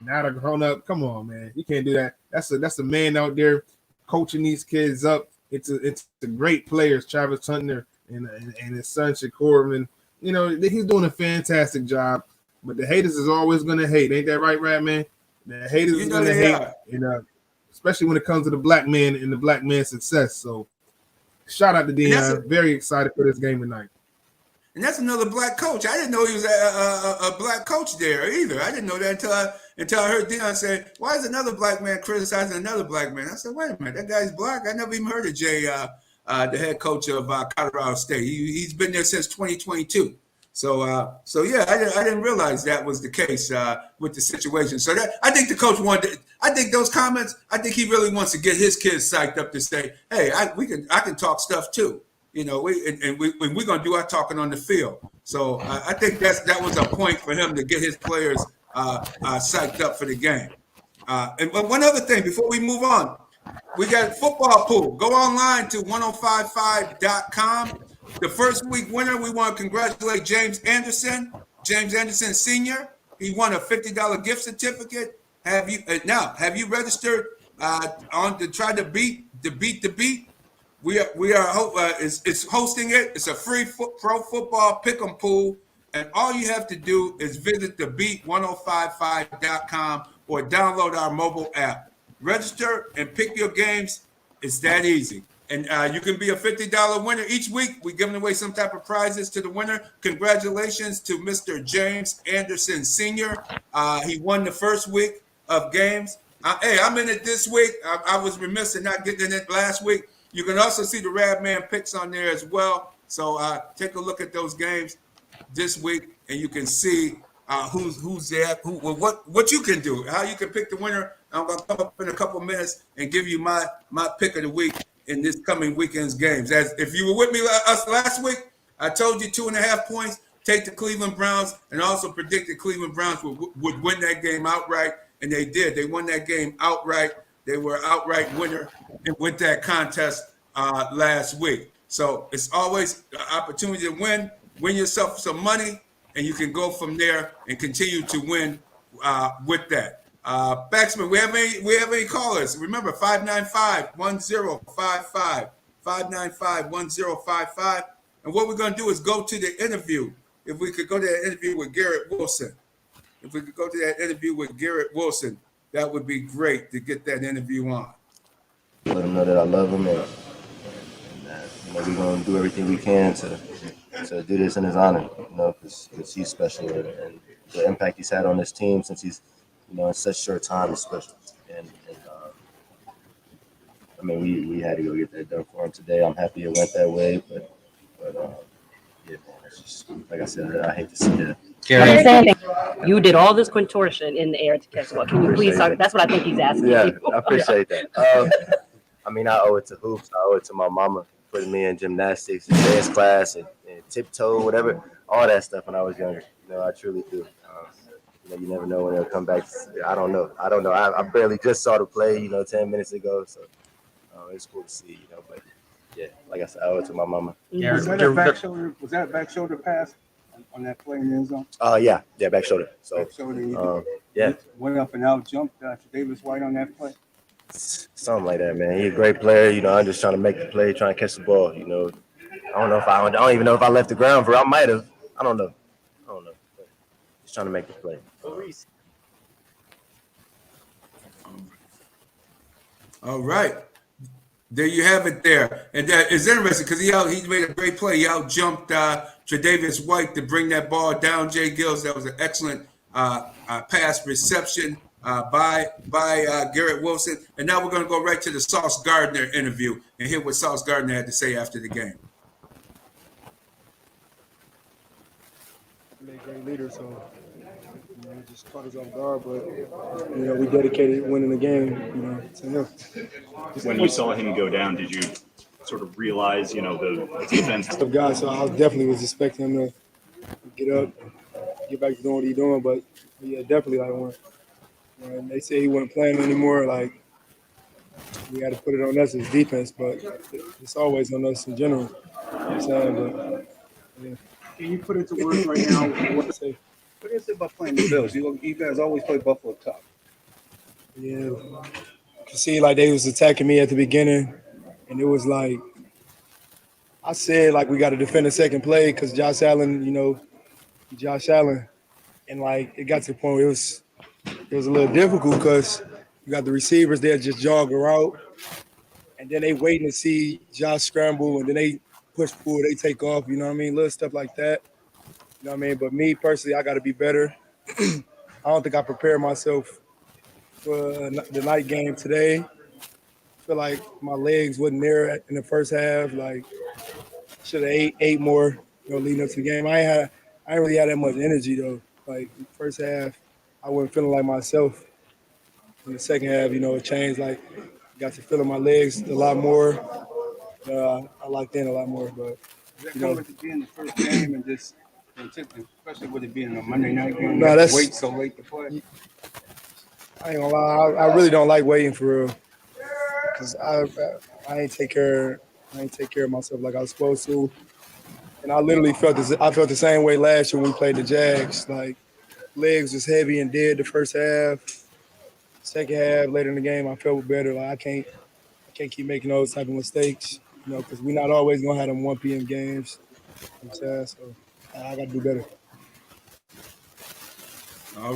not a grown-up. Come on, man. You can't do that. That's a man out there coaching these kids up. It's a great players, Travis Hunter and his son Shakur. And, he's doing a fantastic job. But the haters is always going to hate. Ain't that right, Rad Man? The haters is going to hate. Especially when it comes to the black man and the black man's success. So shout out to Deion. Very excited for this game tonight. And that's another black coach. I didn't know he was a black coach there either. I didn't know that until I heard Deion say, why is another black man criticizing another black man? I said, wait a minute, that guy's black. I never even heard of Jay, the head coach of Colorado State. He's been there since 2022. So yeah, I didn't realize that was the case with the situation. So that I think the coach I think those comments. I think he really wants to get his kids psyched up to say, "Hey, I can talk stuff too." We're gonna do our talking on the field. So I think that was a point for him to get his players psyched up for the game. And one other thing before we move on, we got football pool. Go online to 1055.com. The first week winner, we want to congratulate James Anderson Sr. He won a $50 gift certificate. Have you registered on to try to beat the beat? We are it's hosting it. It's a free pro football pick'em pool, and all you have to do is visit the beat1055.com or download our mobile app. Register and pick your games. It's that easy. And you can be a $50 winner each week. We're giving away some type of prizes to the winner. Congratulations to Mr. James Anderson Sr. He won the first week of games. I'm in it this week. I was remiss in not getting in it last week. You can also see the Radman picks on there as well. So take a look at those games this week, and you can see who's there, what you can do, how you can pick the winner. I'm going to come up in a couple minutes and give you my pick of the week. in this coming weekend's games. As if you were with me us last week, I told you 2.5 points. Take the Cleveland Browns, and also predicted Cleveland Browns would win that game outright, and they did. They won that game outright. They were outright winner with that contest last week. So it's always an opportunity to win yourself some money, and you can go from there and continue to win with that. Baxman, we have any callers? Remember, 595-1055, 595-1055. And what we're going to do is go to the interview. If we could go to that interview with Garrett Wilson. If we could go to that interview with Garrett Wilson, that would be great to get that interview on. Let him know that I love him, and we're going to do everything we can to do this in his honor, because he's special, and the impact he's had on this team since he's, in such short time is special. And we had to go get that done for him today. I'm happy it went that way, but yeah, man, it's just, like I said, I hate to see that. Garrett, you did all this contortion in the air to catch the ball. Can you please talk? That's what I think he's asking. Yeah, you. I appreciate that. I owe it to hoops. I owe it to my mama putting me in gymnastics and dance class and tiptoe, whatever, all that stuff when I was younger. I truly do. You never know when they'll come back. I don't know. I barely just saw the play, 10 minutes ago. So it's cool to see, but yeah, like I said, I owe it to my mama. Was that a back shoulder? Was that a back shoulder pass on that play in the end zone? Yeah, back shoulder. So back shoulder. Yeah, went up and out, jumped Davis White on that play. Something like that, man. He's a great player. I'm just trying to make the play, trying to catch the ball. I don't even know if I left the ground for. I might have. I don't know. Just trying to make the play. All right. There you have it there. And that is interesting because he made a great play. He out-jumped Tre'Davious White to bring that ball down. J-GILLZ, that was an excellent pass reception by Garrett Wilson. And now we're going to go right to the Sauce Gardner interview and hear what Sauce Gardner had to say after the game. Made great leader, so just caught us off guard, but we dedicated winning the game, to him. When you saw him go down, did you sort of realize, the defense? The guy, so I definitely was expecting him to get up, get back to doing what he's doing, but yeah, definitely when they say he wasn't playing anymore, we had to put it on us as defense, but it's always on us in general. You know what I'm saying? But yeah. Can you put into words right now what do you say about playing the Bills? You guys always play Buffalo tough. Yeah. You can see they was attacking me at the beginning, and it was I said we got to defend the second play because Josh Allen, and it got to the point where it was a little difficult because you got the receivers there just jog a route, and then they waiting to see Josh scramble, and then they push pull, they take off, little stuff like that. But me personally, I got to be better. I don't think I prepared myself for the night game today. I feel like my legs wasn't there in the first half. Should have ate more, leading up to the game. I ain't really had that much energy though. The first half, I wasn't feeling like myself. In the second half, it changed. Got to feeling my legs a lot more. I locked in a lot more, but Does that come with it being the first game and just, especially with it being a Monday night game? No, that's wait so late to play. I ain't gonna lie. I really don't like waiting for real, cause I ain't take care of myself like I was supposed to, and I literally felt the same way last year when we played the Jags. Legs was heavy and dead the first half. Second half, later in the game, I felt better. I can't keep making those type of mistakes. Because we're not always going to have them 1 p.m. games. You know what I'm saying? So I got to do better. All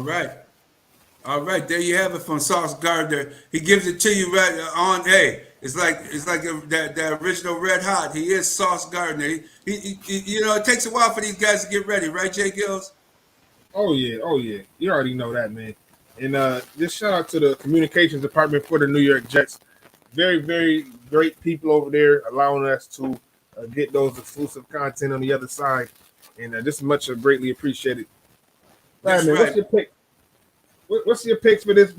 right. There you have it from Sauce Gardner. He gives it to you right on. Hey, it's like the original Red Hot. He is Sauce Gardner. He it takes a while for these guys to get ready, right, J-GILLZ? Oh yeah. You already know that, man. And just shout out to the communications department for the New York Jets. Very, very great people over there, allowing us to get those exclusive content on the other side, and this is much greatly appreciated. Right, man, what's your pick? What's your picks for this?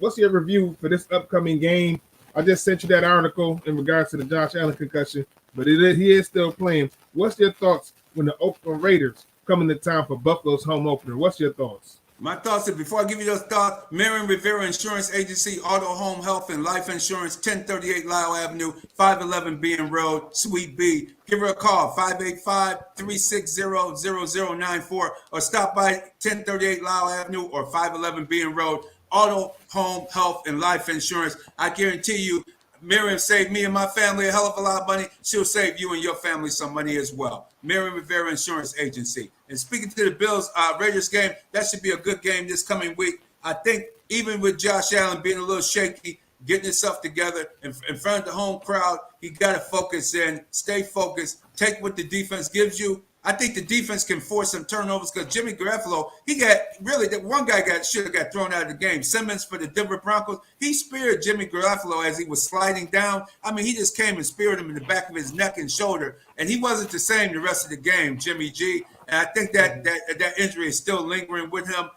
What's your review for this upcoming game I just sent you that article in regards to the Josh Allen concussion, but he is still playing. What's your thoughts when the Oakland Raiders come into town for Buffalo's home opener? What's your thoughts? My thoughts are, before I give you those thoughts, Marion Rivera Insurance Agency, Auto, Home, Health, and Life Insurance, 1038 Lyle Avenue, 511 Bean Road, Suite B. Give her a call, 585-360-0094, or stop by 1038 Lyle Avenue or 511 Bean Road. Auto, Home, Health, and Life Insurance. I guarantee you, Miriam saved me and my family a hell of a lot of money. She'll save you and your family some money as well. Miriam Rivera Insurance Agency. And speaking to the Bills Raiders game, that should be a good game this coming week. I think even with Josh Allen being a little shaky, getting himself together in front of the home crowd, he got to focus in, stay focused, take what the defense gives you. I think the defense can force some turnovers because Jimmy Garoppolo, that one guy should have got thrown out of the game. Simmons for the Denver Broncos, he speared Jimmy Garoppolo as he was sliding down. I mean, he just came and speared him in the back of his neck and shoulder, and he wasn't the same the rest of the game, Jimmy G. And I think that injury is still lingering with him.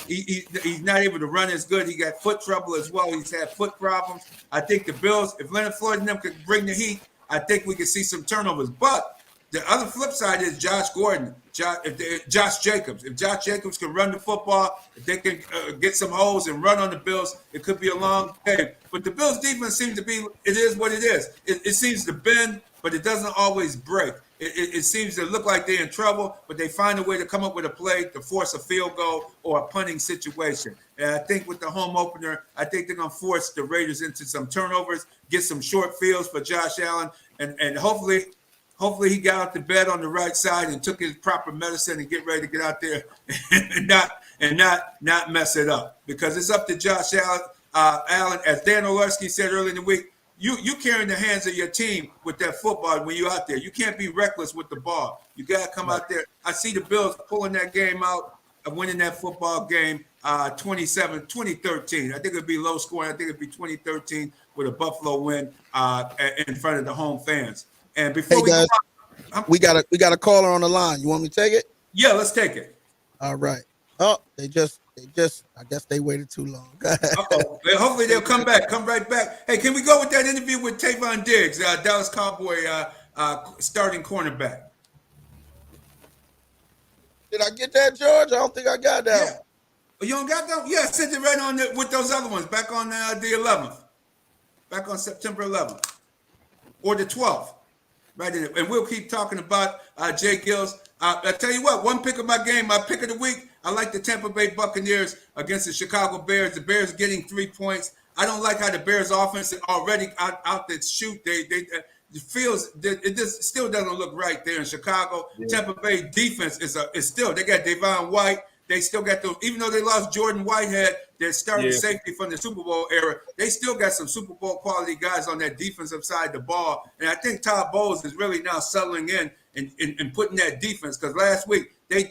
He's not able to run as good. He got foot trouble as well. He's had foot problems. I think the Bills, if Leonard Floyd and them could bring the heat, I think we could see some turnovers. But the other flip side is Josh Gordon, Josh Jacobs. If Josh Jacobs can run the football, if they can get some holes and run on the Bills, it could be a long game. But the Bills' defense seems to be, it is what it is. It seems to bend, but it doesn't always break. It seems to look like they're in trouble, but they find a way to come up with a play to force a field goal or a punting situation. And I think with the home opener, I think they're going to force the Raiders into some turnovers, get some short fields for Josh Allen, and hopefully he got out the bed on the right side and took his proper medicine and get ready to get out there and not mess it up, because it's up to Josh Allen. As Dan Orlovsky said earlier in the week, you carrying the hands of your team with that football when you're out there. You can't be reckless with the ball. You got to come out there. I see the Bills pulling that game out, winning that football game 2013. I think it'll be low scoring. I think it'll be 2013 with a Buffalo win in front of the home fans. And before we got a caller on the line. You want me to take it? Yeah, let's take it. All right. Oh, they just I guess they waited too long. Hopefully they'll come right back. Hey, can we go with that interview with Tavon Diggs, Dallas Cowboy starting cornerback? Did I get that, George? I don't think I got that. Yeah. You don't got that? Yeah, I sent it right on with those other ones back on the 11th, back on September 11th or the 12th. Right in it. And we'll keep talking about J-GILLZ. I tell you what, one pick of my game, my pick of the week, I like the Tampa Bay Buccaneers against the Chicago Bears. The Bears are getting 3 points. I don't like how the Bears offense is already out there shoot. It just still doesn't look right there in Chicago. Yeah. Tampa Bay defense is still, they got Devon White. They still got those, even though they lost Jordan Whitehead, their starting safety from the Super Bowl era, they still got some Super Bowl quality guys on that defensive side of the ball. And I think Todd Bowles is really now settling in and putting that defense, because last week they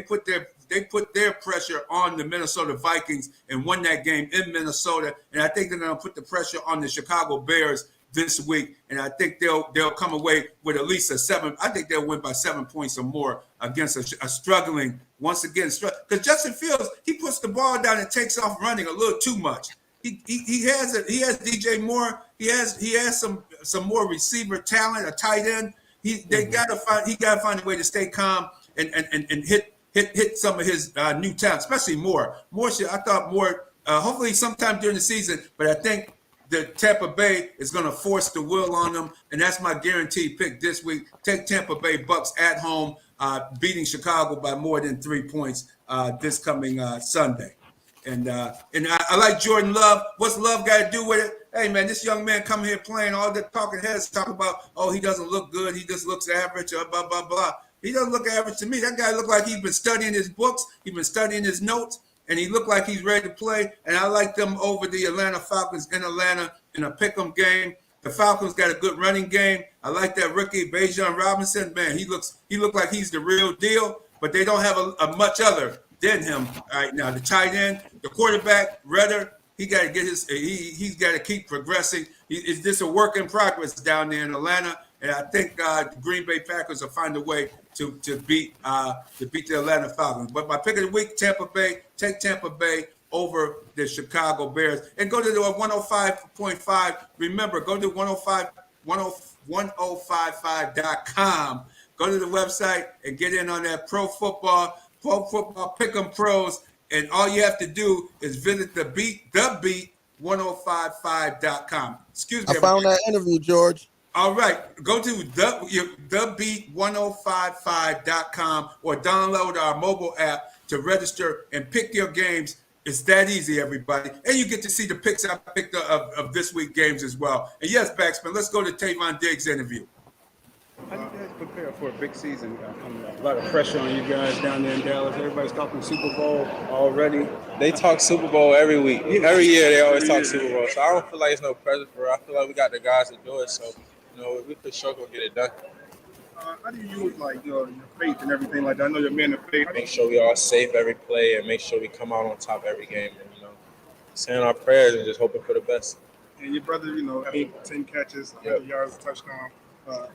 put their pressure on the Minnesota Vikings and won that game in Minnesota. And I think they're going to put the pressure on the Chicago Bears this week, and I think they'll come away with at least a 7. I think they'll win by 7 points or more against a struggling, once again, because Justin Fields, he puts the ball down and takes off running a little too much. He has DJ Moore. He has some more receiver talent, a tight end. He got to find a way to stay calm and hit some of his new talent, especially Moore. I thought Moore, hopefully sometime during the season, but I think the Tampa Bay is going to force the will on them, and that's my guaranteed pick this week. Take Tampa Bay Bucks at home, beating Chicago by more than 3 points this coming Sunday. And I like Jordan Love. What's Love got to do with it? Hey, man, this young man come here playing, all the talking heads talk about, oh, he doesn't look good, he just looks average, blah, blah, blah. He doesn't look average to me. That guy looked like he's been studying his books, he's been studying his notes, and he looked like he's ready to play. And I like them over the Atlanta Falcons in Atlanta in a pick'em game. The Falcons got a good running game. I like that rookie, Bijan Robinson. Man, he looked like he's the real deal, but they don't have a much other than him right now. The tight end, the quarterback, Redder, he got to get he's got to keep progressing. It's just a work in progress down there in Atlanta. And I think the Green Bay Packers will find a way to beat the Atlanta Falcons. But my pick of the week, Tampa Bay. Take Tampa Bay over the Chicago Bears. And go to the 105.5. Remember, go to 1055.com. Go to the website and get in on that pro football pick'em pros. And all you have to do is visit the beat 1055.com. Excuse me. I found that interview, George. All right. Go to thebeat1055.com or download our mobile app to register and pick your games. It's that easy, everybody. And you get to see the picks I picked of this week's games as well. And yes, Baxman, let's go to Tavon Diggs' interview. How do you guys prepare for a big season? A lot of pressure on you guys down there in Dallas. Everybody's talking Super Bowl already. They talk Super Bowl every week. Every year they always talk Super Bowl. So I don't feel like it's no pressure for it. I feel like we got the guys to do it. So, we for sure gonna get it done. How do you use your faith and everything like that? I know you're a man of faith. Make sure we all safe every play and make sure we come out on top every game. And, saying our prayers and just hoping for the best. And your brother, having 10 catches, 100 yards, a touchdown.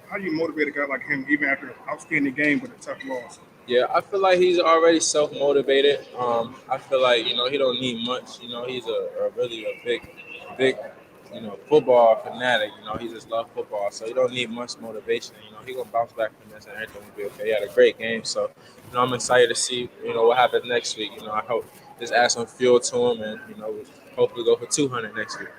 How do you motivate a guy like him even after an outstanding game with a tough loss? Yeah, I feel like he's already self-motivated. I feel like, he don't need much. He's a really big, football fanatic. He just loves football. So he don't need much motivation. He going to bounce back from this and everything will be okay. He had a great game. So, I'm excited to see, what happens next week. I hope just add some fuel to him and, hopefully go for 200 next week.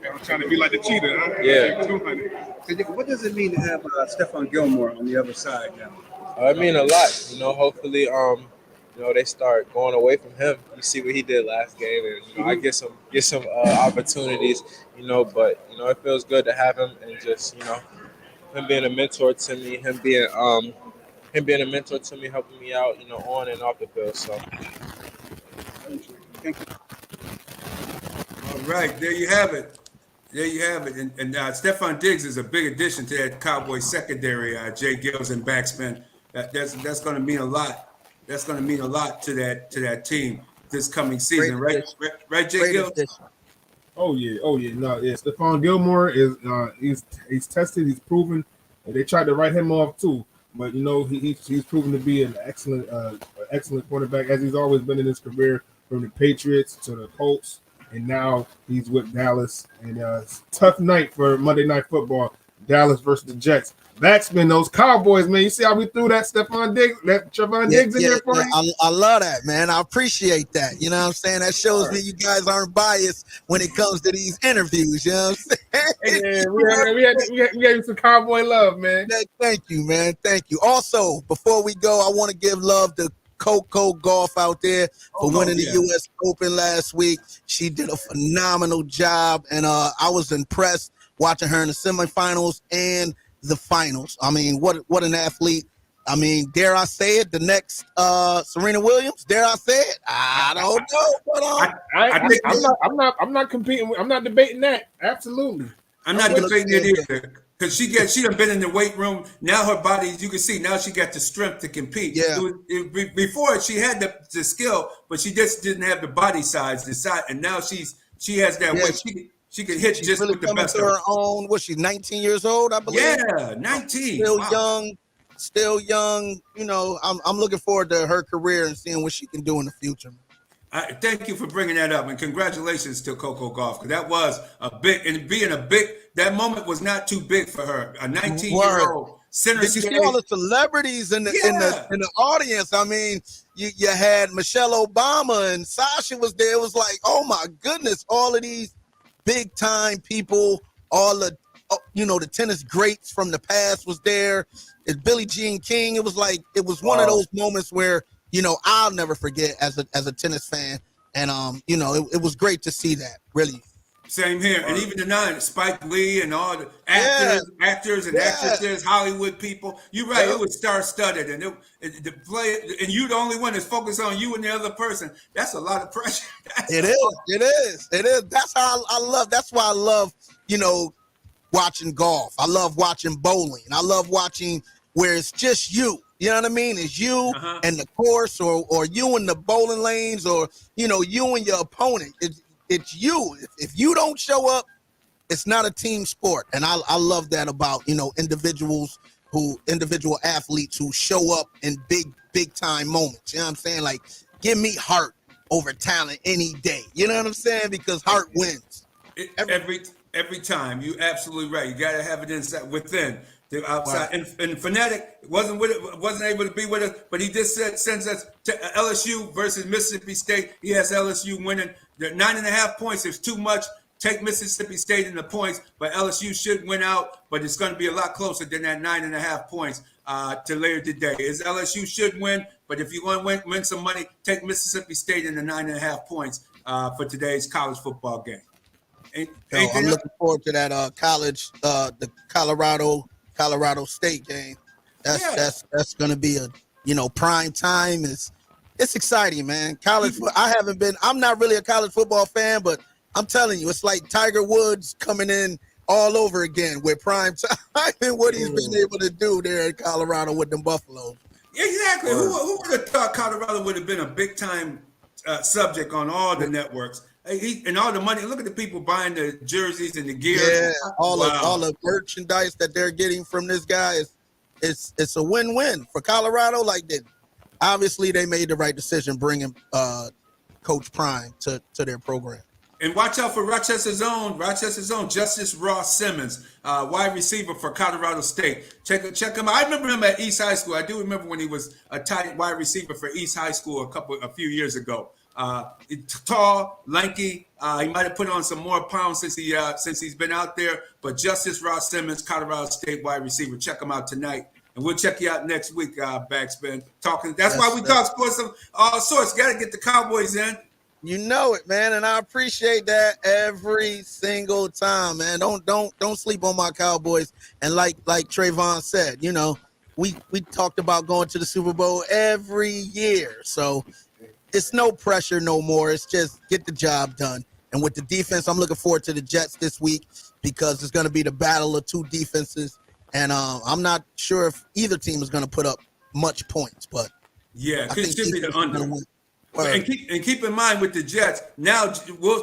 I'm trying to be like the cheetah, huh? Yeah. 200. So what does it mean to have Stephon Gilmore on the other side now? I mean a lot. Hopefully, they start going away from him. You see what he did last game, and I get some opportunities. But it feels good to have him and just him being a mentor to me, him being a mentor to me, helping me out, on and off the field. So. Thank you. All right, there you have it. And Stephon Diggs is a big addition to that Cowboys secondary. J-GILLZ and backspin. That's going to mean a lot. That's going to mean a lot to that team this coming season, right? Right, J-GILLZ? Oh yeah. No, yeah. Stephon Gilmore is he's tested, he's proven. And they tried to write him off too, but he's proven to be an excellent quarterback as he's always been in his career, from the Patriots to the Colts. And now he's with Dallas. And it's a tough night for Monday Night Football. Dallas versus the Jets. Backspin, those Cowboys, man. You see how we threw that Stephon Diggs, that Trevon Diggs in there for you? I love that, man. I appreciate that. You know what I'm saying? That shows me you guys aren't biased when it comes to these interviews. You know what I'm saying? Yeah, we gave you some Cowboy love, man. Thank you, man. Thank you. Also, before we go, I want to give love to Coco Golf out there for winning the U.S. Open last week. She did a phenomenal job, and I was impressed watching her in the semifinals and the finals. I mean, what an athlete. I mean, dare I say it, the next Serena Williams? Dare I say it? I don't know. But I'm not competing. I'm not debating that. Absolutely. I'm not debating it either. Because she done been in the weight room. Now her body, you can see, now she got the strength to compete. Yeah. Before she had the skill, but she just didn't have the body size, and now she has that weight. She can hit just really with the best of her own. What, she's 19 years old, I believe. Yeah, 19. Still young. I'm looking forward to her career and seeing what she can do in the future. Thank you for bringing that up, and congratulations to Coco Golf, because that was that moment was not too big for her. A 19-year-old center. Did you see all the celebrities in the audience? I mean, you had Michelle Obama and Sasha was there. It was like, oh my goodness, all of these big time people, all the the tennis greats from the past was there. It's Billie Jean King. It was one of those moments where I'll never forget as a tennis fan. And it was great to see that, really. Same here. And even the Spike Lee and all the actors and actresses, Hollywood people. You're right, it was star-studded, and the play, and you the only one that's focused on you and the other person. That's a lot of pressure. It is. That's how I love. That's why I love, watching golf. I love watching bowling. I love watching where it's just you. You know what I mean? It's you and the course, or you and the bowling lanes, or you and your opponent. It's you. If you don't show up, it's not a team sport. And I love that about individual athletes who show up in big time moments. You know what I'm saying? Like, give me heart. over talent any day. You know what I'm saying? Because heart wins. Every time. You absolutely right. You got to have it inside within. The outside and Fanatic wasn't able to be with us, but he just sends us to LSU versus Mississippi State. He has LSU winning. The 9.5 points is too much. Take Mississippi State in the points, but LSU should win out. But it's going to be a lot closer than that 9.5 points to later today. Is LSU should win, but if you want to win some money, take Mississippi State in the 9.5 points for today's college football game. I'm looking forward to that the Colorado State game. That's going to be a prime time. It's exciting, man. I'm not really a college football fan, but I'm telling you, it's like Tiger Woods coming in all over again with prime time and what he's been able to do there in Colorado with them Buffaloes. Exactly. Who would have thought Colorado would have been a big time subject on all the networks? And all the money. Look at the people buying the jerseys and the gear. Yeah, all the merchandise that they're getting from this guy it's a win-win for Colorado. Like that, obviously they made the right decision bringing Coach Prime to their program. And watch out for Rochester's own Justice Ross Simmons, wide receiver for Colorado State. Check him out. I remember him at East High School. I do remember when he was a tight wide receiver for East High School a few years ago. Tall, lanky. He might have put on some more pounds since he's been out there. But Justice Ross Simmons, Colorado State wide receiver. Check him out tonight, and we'll check you out next week. Backspin talking. That's why we talk sports of all sorts. Got to get the Cowboys in. You know it, man, and I appreciate that every single time, man. Don't sleep on my Cowboys. And like Trayvon said, we talked about going to the Super Bowl every year, so. It's no pressure no more. It's just get the job done. And with the defense, I'm looking forward to the Jets this week because it's going to be the battle of two defenses. And I'm not sure if either team is going to put up much points, but yeah, it should be the under. And keep in mind with the Jets, now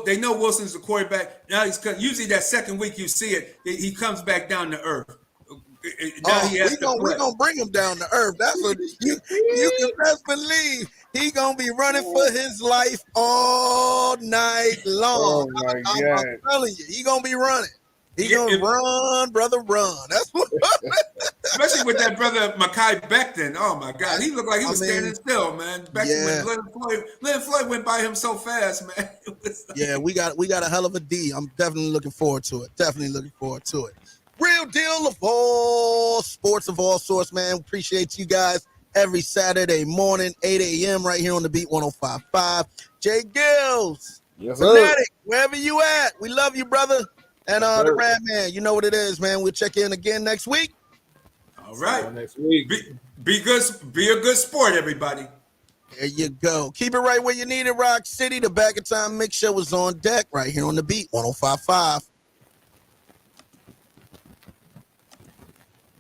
they know Wilson's the quarterback. Now usually that second week you see it, he comes back down to earth. We're gonna bring him down to earth. That's what you can best believe. He gonna be running for his life all night long. I'm telling you, he gonna be running. He gonna run, brother, run. That's what. Especially with that brother Mekhi Becton. Oh my God, he looked like he was standing still, man. Becton when Leonard Floyd went by him so fast, man. Yeah, we got a hell of a D. I'm definitely looking forward to it. Real deal of all sports of all sorts, man. Appreciate you guys every Saturday morning, 8 a.m. right here on the Beat 105.5. J-GILLZ, Fanatic, wherever you at, we love you, brother. And the Rad Man, you know what it is, man. We'll check in again next week. All right. Next week. Be good. Be a good sport, everybody. There you go. Keep it right where you need it, Rock City. The Bag of Time Mix Show is on deck right here on the Beat 105.5.